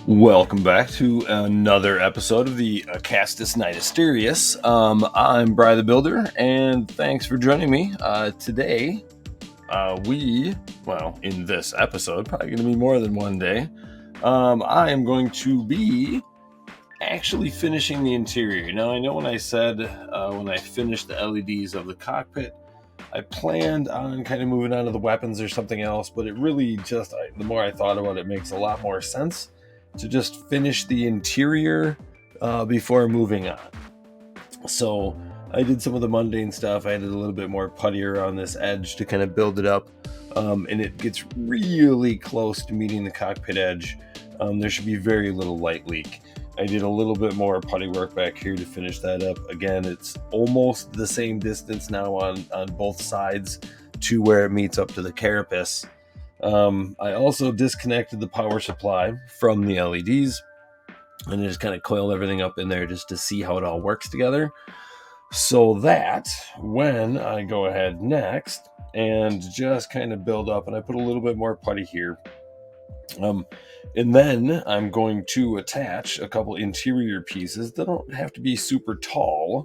Welcome back to another episode of the Acastus Night Asterius. I'm Bry the Builder, and thanks for joining me. Today, in this episode, probably going to be more than one day, I am going to be actually finishing the interior. Now, I know when I said when I finished the LEDs of the cockpit, I planned on kind of moving on to the weapons or something else, but it really just, the more I thought about it, it makes a lot more sense to just finish the interior before moving on. So I did some of the mundane stuff. I added a little bit more putty around this edge to kind of build it up, and it gets really close to meeting the cockpit edge. There should be very little light leak. I did a little bit more putty work back here to finish that up. Again, it's almost the same distance now on both sides to where it meets up to the carapace. I also disconnected the power supply from the LEDs and just kind of coiled everything up in there just to see how it all works together, so that when I go ahead next and just kind of build up, and I put a little bit more putty here, and then I'm going to attach a couple interior pieces that don't have to be super tall,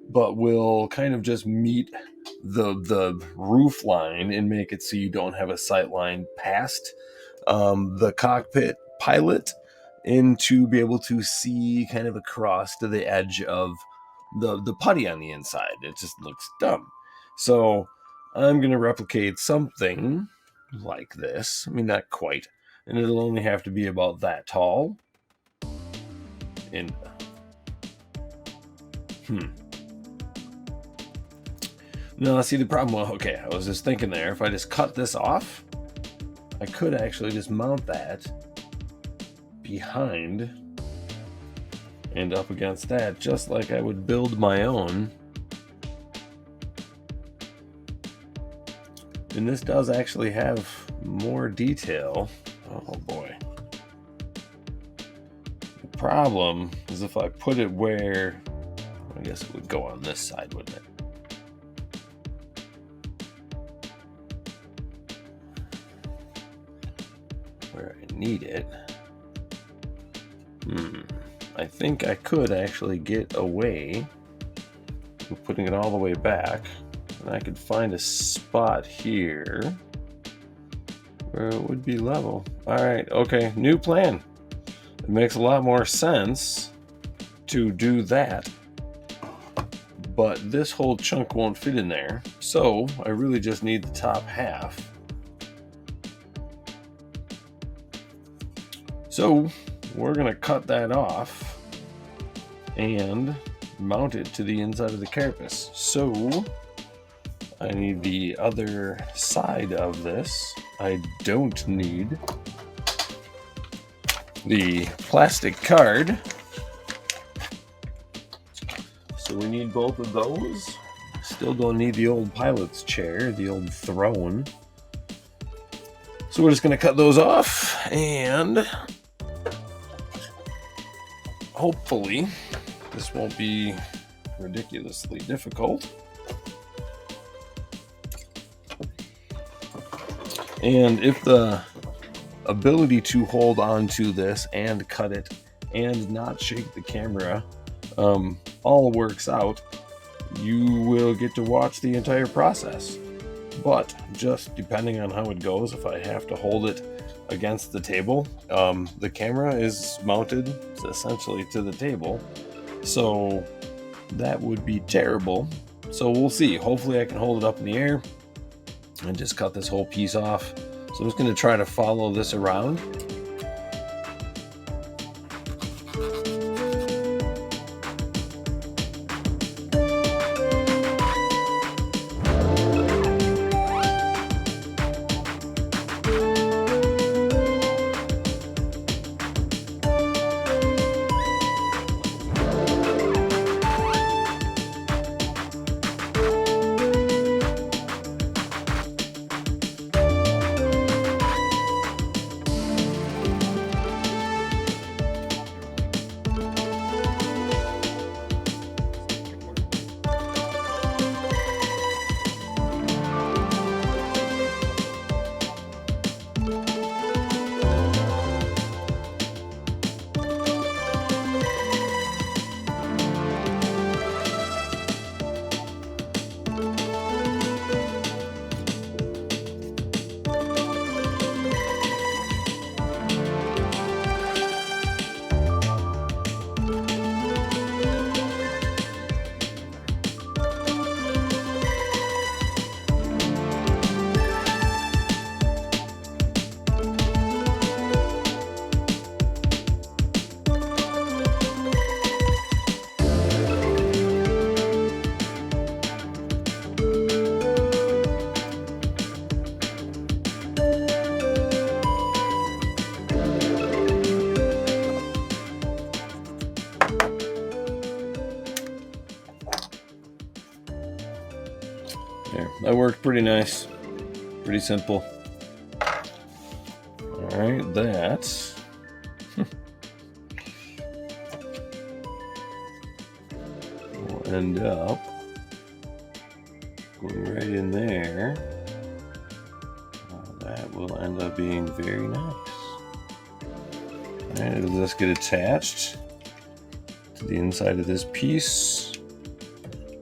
but will kind of just meet the roof line and make it so you don't have a sight line past the cockpit pilot, and to be able to see kind of across to the edge of the putty on the inside. It just looks dumb. So I'm going to replicate something like this. I mean, not quite. And it'll only have to be about that tall. And no, see the problem. Well, okay, I was just thinking there, if I just cut this off, I could actually just mount that behind and up against that, just like I would build my own. And this does actually have more detail. Oh boy. The problem is if I put it where, I guess it would go on this side, wouldn't it? Where I need it. I think I could actually get away with putting it all the way back, and I could find a spot here where it would be level. All right, okay, new plan. It makes a lot more sense to do that, but this whole chunk won't fit in there, so I really just need the top half. So we're gonna cut that off and mount it to the inside of the carapace. So I need the other side of this. I don't need the plastic card, so we need both of those. Still don't need the old pilot's chair, the old throne. So we're just gonna cut those off, and hopefully this won't be ridiculously difficult. And if the ability to hold on to this and cut it and not shake the camera all works out, you will get to watch the entire process. But just depending on how it goes, if I have to hold it against the table, the camera is mounted essentially to the table, so that would be terrible. So we'll see. Hopefully I can hold it up in the air and just cut this whole piece off. So I'm just going to try to follow this around. There, that worked pretty nice. Pretty simple. Alright, that will end up going right in there. That will end up being very nice. Alright, it'll just get attached to the inside of this piece.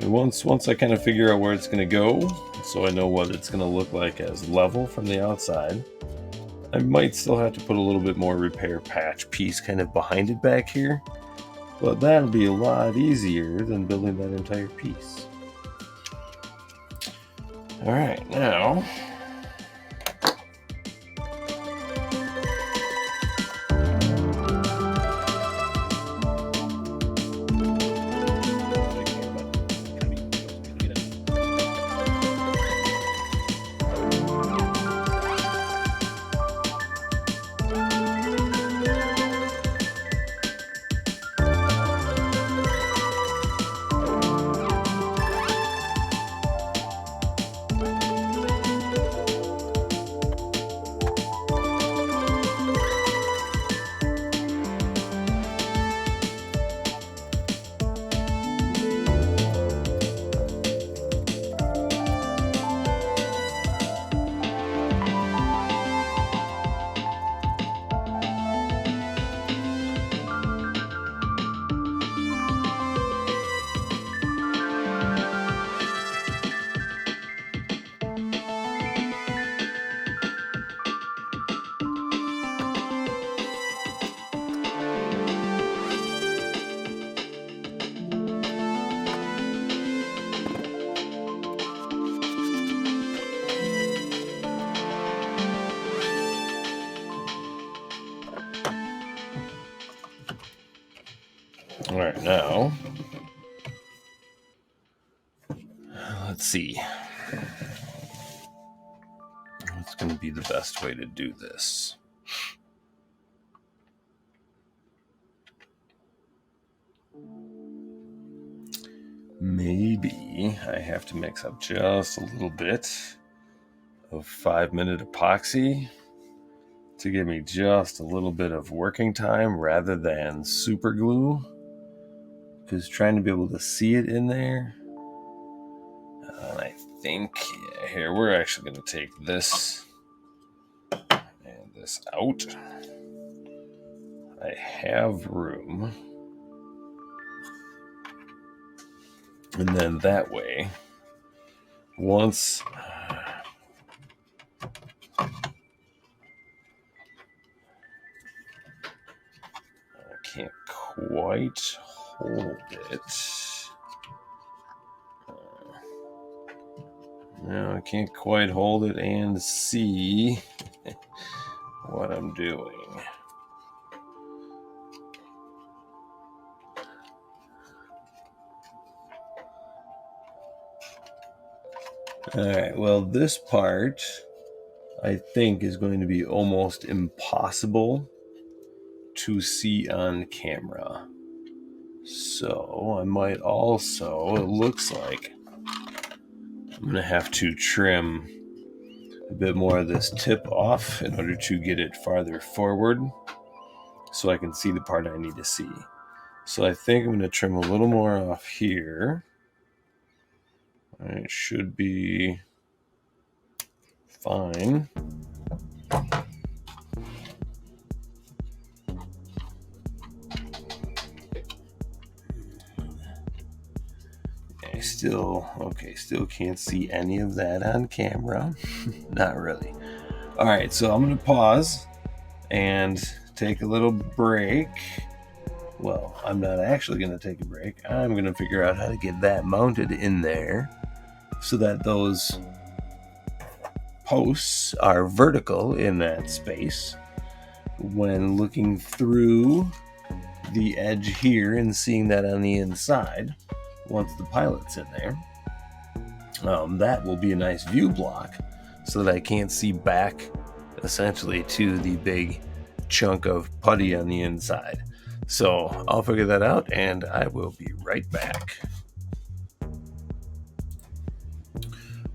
And once I kind of figure out where it's going to go, so I know what it's going to look like as level from the outside, I might still have to put a little bit more repair patch piece kind of behind it back here, but that'll be a lot easier than building that entire piece. Alright, now Alright, now, let's see. What's going to be the best way to do this? Maybe I have to mix up just a little bit of 5-minute epoxy to give me just a little bit of working time rather than super glue. Because trying to be able to see it in there, and I think here we're actually going to take this and this out. I have room, and then that way, once I can't quite hold it. No, I can't quite hold it and see what I'm doing. Alright, well, this part I think is going to be almost impossible to see on camera. So I might also, it looks like I'm going to have to trim a bit more of this tip off in order to get it farther forward so I can see the part I need to see. So I think I'm going to trim a little more off here. It should be fine. Still can't see any of that on camera. Not really. All right, so I'm going to pause and take a little break. Well, I'm not actually going to take a break. I'm going to figure out how to get that mounted in there so that those posts are vertical in that space when looking through the edge here and seeing that on the inside. Once the pilot's in there, that will be a nice view block so that I can't see back essentially to the big chunk of putty on the inside. So I'll figure that out and I will be right back.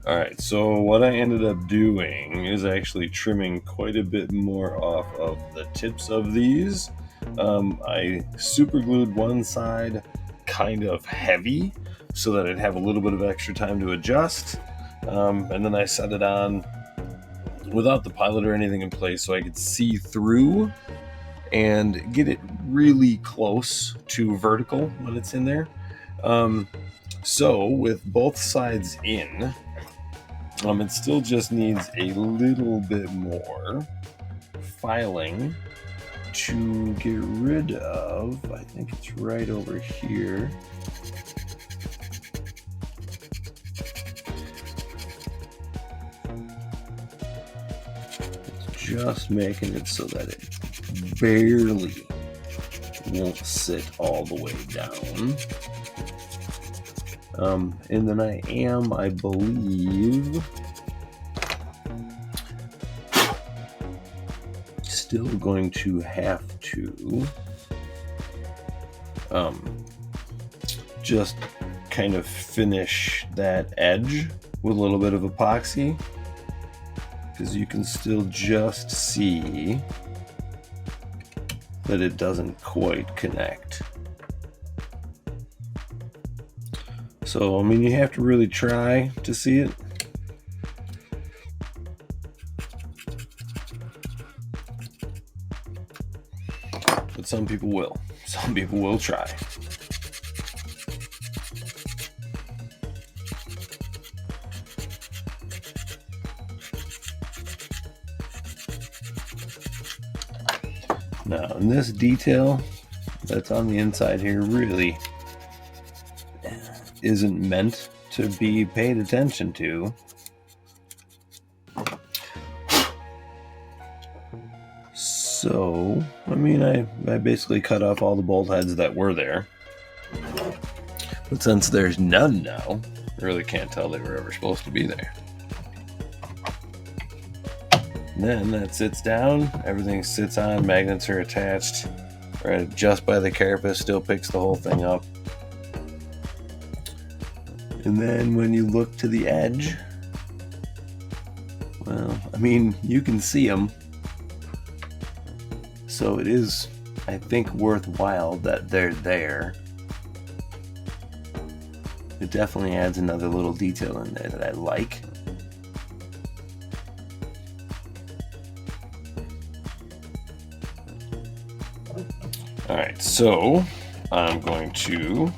Alright, so what I ended up doing is actually trimming quite a bit more off of the tips of these. I super glued one side kind of heavy so that I'd have a little bit of extra time to adjust. And then I set it on without the pilot or anything in place so I could see through and get it really close to vertical when it's in there. So with both sides in, it still just needs a little bit more filing to get rid of. I think it's right over here. It's just making it so that it barely won't sit all the way down. And then I believe, still going to have to just kind of finish that edge with a little bit of epoxy, because you can still just see that it doesn't quite connect. So, I mean, you have to really try to see it. But some people will. Some people will try. Now, in this detail that's on the inside here really isn't meant to be paid attention to. So, I mean, I basically cut off all the bolt heads that were there. But since there's none now, I really can't tell they were ever supposed to be there. And then that sits down, everything sits on, magnets are attached, right just by the carapace, still picks the whole thing up. And then when you look to the edge, well, I mean, you can see them. So it is, I think, worthwhile that they're there. It definitely adds another little detail in there that I like. Alright, so I'm going to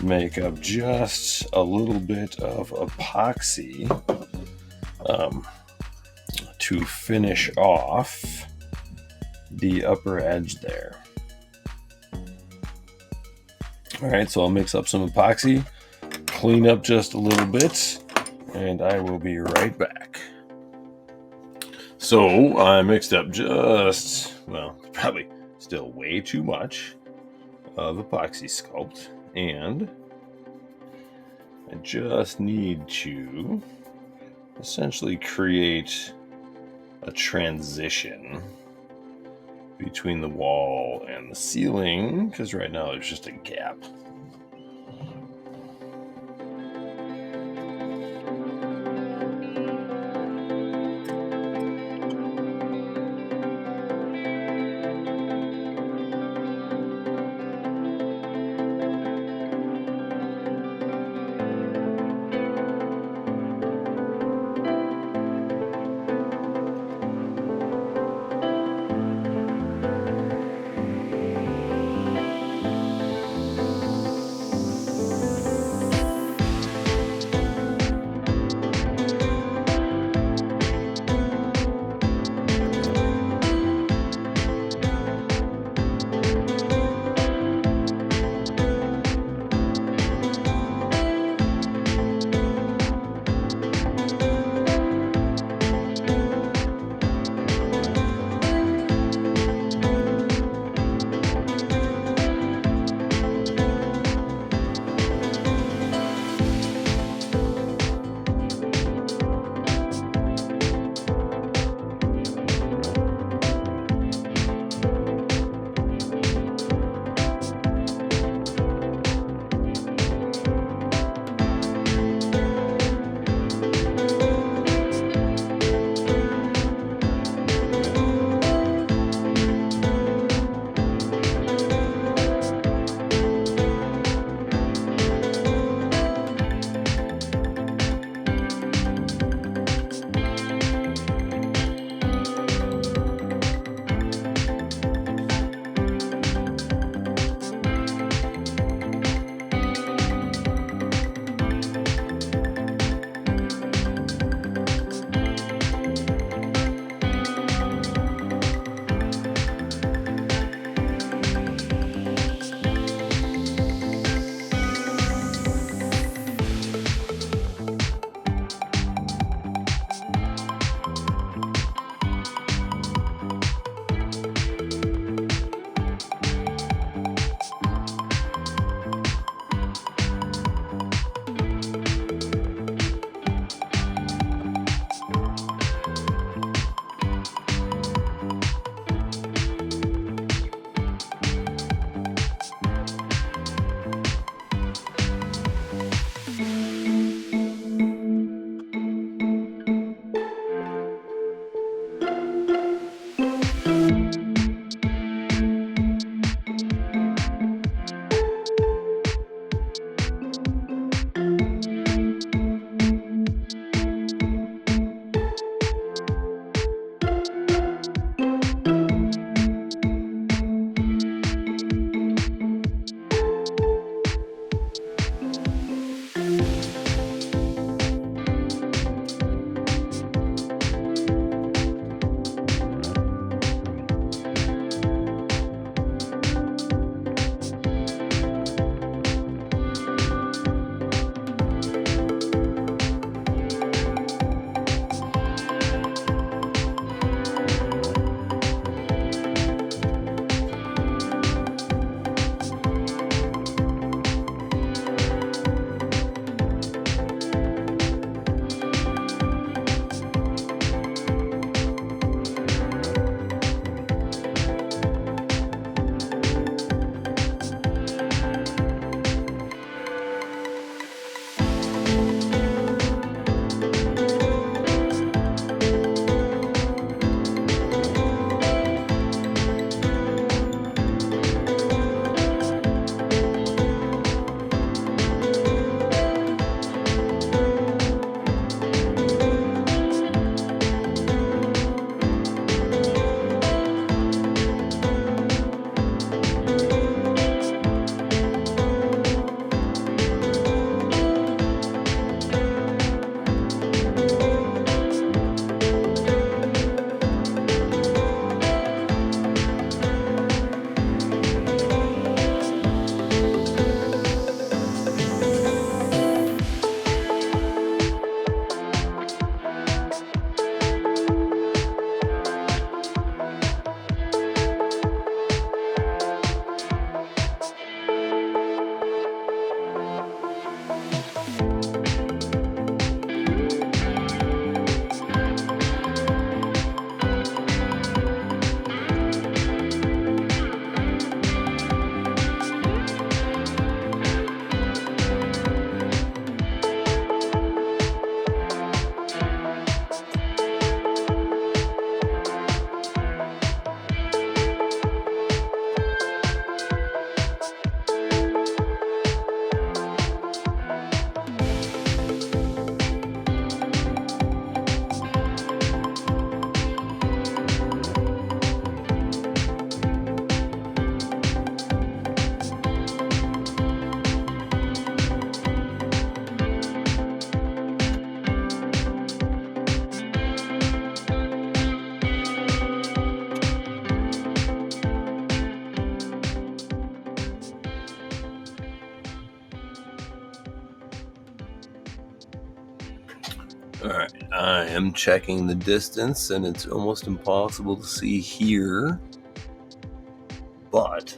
make up just a little bit of epoxy to finish off the upper edge there. Alright, so I'll mix up some epoxy, clean up just a little bit, and I will be right back. So I mixed up just, well, probably still way too much of epoxy sculpt, and I just need to essentially create a transition between the wall and the ceiling, because right now there's just a gap. Alright, I am checking the distance, and it's almost impossible to see here, but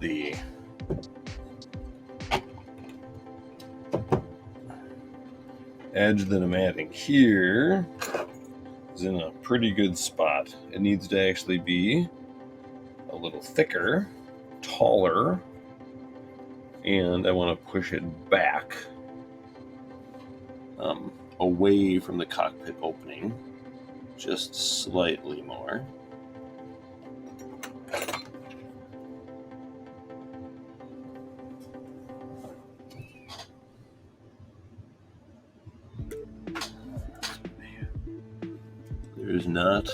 the edge that I'm adding here is in a pretty good spot. It needs to actually be a little thicker, taller, and I want to push it back away from the cockpit opening just slightly more. There's not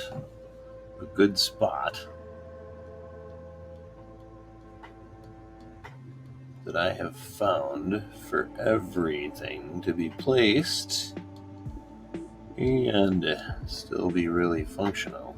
a good spot that I have found for everything to be placed and still be really functional.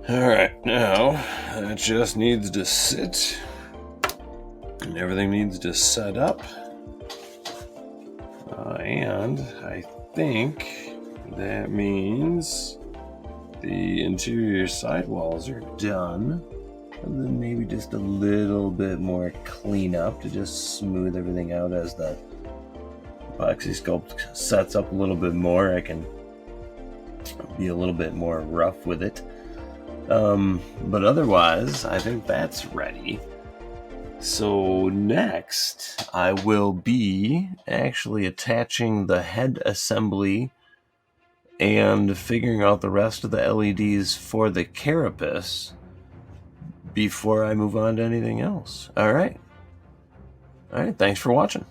Alright, now that just needs to sit and everything needs to set up. And I think that means the interior sidewalls are done. And then maybe just a little bit more cleanup to just smooth everything out as the epoxy sculpt sets up a little bit more. I can be a little bit more rough with it. But otherwise, I think that's ready. So next, I will be actually attaching the head assembly and figuring out the rest of the LEDs for the carapace before I move on to anything else. All right. Thanks for watching.